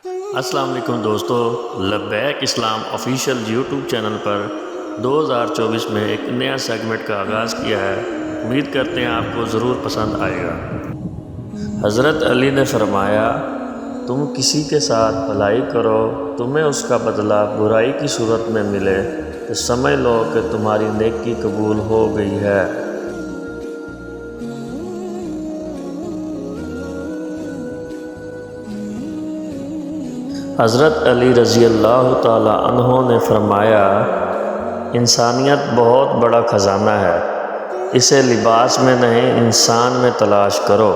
السلام علیکم دوستو، لبیک اسلام آفیشیل یوٹیوب چینل پر 2024 میں ایک نیا سیگمنٹ کا آغاز کیا ہے۔ امید کرتے ہیں آپ کو ضرور پسند آئے گا۔ حضرت علی نے فرمایا، تم کسی کے ساتھ بھلائی کرو، تمہیں اس کا بدلہ برائی کی صورت میں ملے تو سمجھ لو کہ تمہاری نیکی قبول ہو گئی ہے۔ حضرت علی رضی اللہ تعالیٰ عنہ نے فرمایا، انسانیت بہت بڑا خزانہ ہے، اسے لباس میں نہیں انسان میں تلاش کرو۔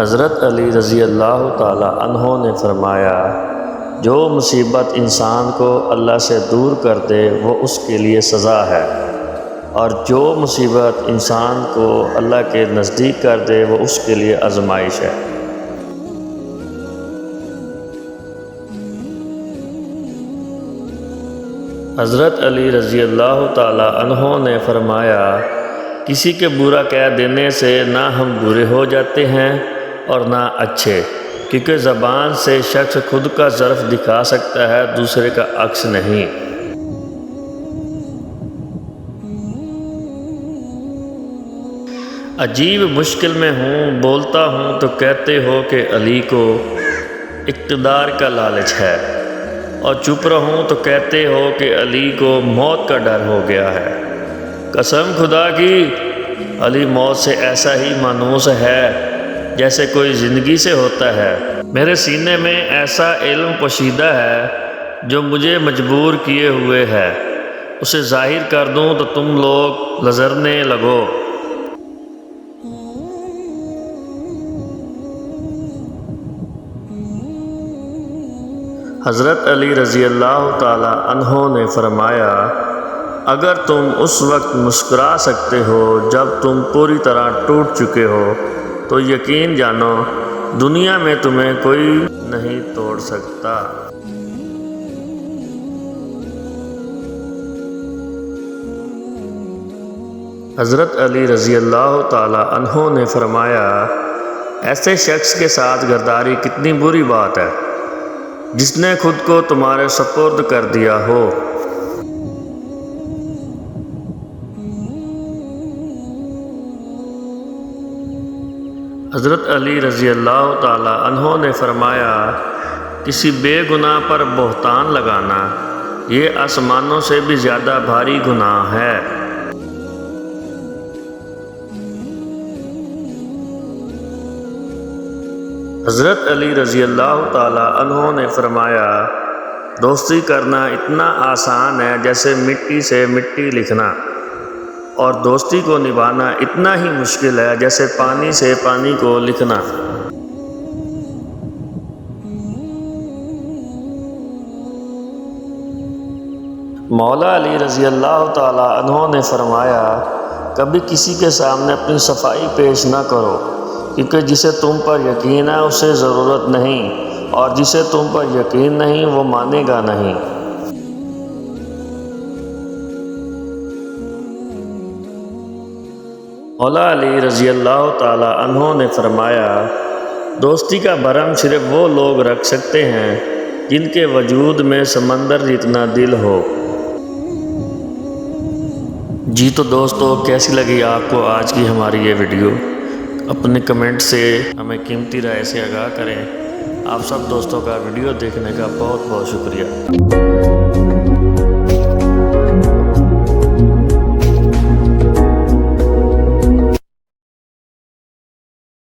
حضرت علی رضی اللہ تعالیٰ عنہ نے فرمایا، جو مصیبت انسان کو اللہ سے دور کر دے وہ اس کے لیے سزا ہے، اور جو مصیبت انسان کو اللہ کے نزدیک کر دے وہ اس کے لیے آزمائش ہے۔ حضرت علی رضی اللہ تعالیٰ عنہ نے فرمایا، کسی کے برا کہہ دینے سے نہ ہم برے ہو جاتے ہیں اور نہ اچھے، کیونکہ زبان سے شخص خود کا ظرف دکھا سکتا ہے، دوسرے کا عکس نہیں۔ عجیب مشکل میں ہوں، بولتا ہوں تو کہتے ہو کہ علی کو اقتدار کا لالچ ہے، اور چپ رہوں تو کہتے ہو کہ علی کو موت کا ڈر ہو گیا ہے۔ قسم خدا کی، علی موت سے ایسا ہی مانوس ہے جیسے کوئی زندگی سے ہوتا ہے۔ میرے سینے میں ایسا علم پوشیدہ ہے جو مجھے مجبور کیے ہوئے ہے، اسے ظاہر کر دوں تو تم لوگ لرزنے لگو۔ حضرت علی رضی اللہ تعالیٰ عنہ نے فرمایا، اگر تم اس وقت مسکرا سکتے ہو جب تم پوری طرح ٹوٹ چکے ہو تو یقین جانو دنیا میں تمہیں کوئی نہیں توڑ سکتا۔ حضرت علی رضی اللہ تعالیٰ عنہ نے فرمایا، ایسے شخص کے ساتھ غداری کتنی بری بات ہے جس نے خود کو تمہارے سپرد کر دیا ہو۔ حضرت علی رضی اللہ تعالیٰ عنہ نے فرمایا، کسی بے گناہ پر بہتان لگانا یہ آسمانوں سے بھی زیادہ بھاری گناہ ہے۔ حضرت علی رضی اللہ تعالیٰ عنہ نے فرمایا، دوستی کرنا اتنا آسان ہے جیسے مٹی سے مٹی لکھنا، اور دوستی کو نبھانا اتنا ہی مشکل ہے جیسے پانی سے پانی کو لکھنا۔ مولا علی رضی اللہ تعالیٰ عنہ نے فرمایا، کبھی کسی کے سامنے اپنی صفائی پیش نہ کرو، کیونکہ جسے تم پر یقین ہے اسے ضرورت نہیں، اور جسے تم پر یقین نہیں وہ مانے گا نہیں۔ مولا علی رضی اللہ تعالیٰ عنہ نے فرمایا، دوستی کا بھرم صرف وہ لوگ رکھ سکتے ہیں جن کے وجود میں سمندر جتنا دل ہو۔ جی تو دوستو، کیسی لگی آپ کو آج کی ہماری یہ ویڈیو؟ اپنے کمنٹ سے ہمیں قیمتی رائے سے آگاہ کریں۔ آپ سب دوستوں کا ویڈیو دیکھنے کا بہت بہت شکریہ۔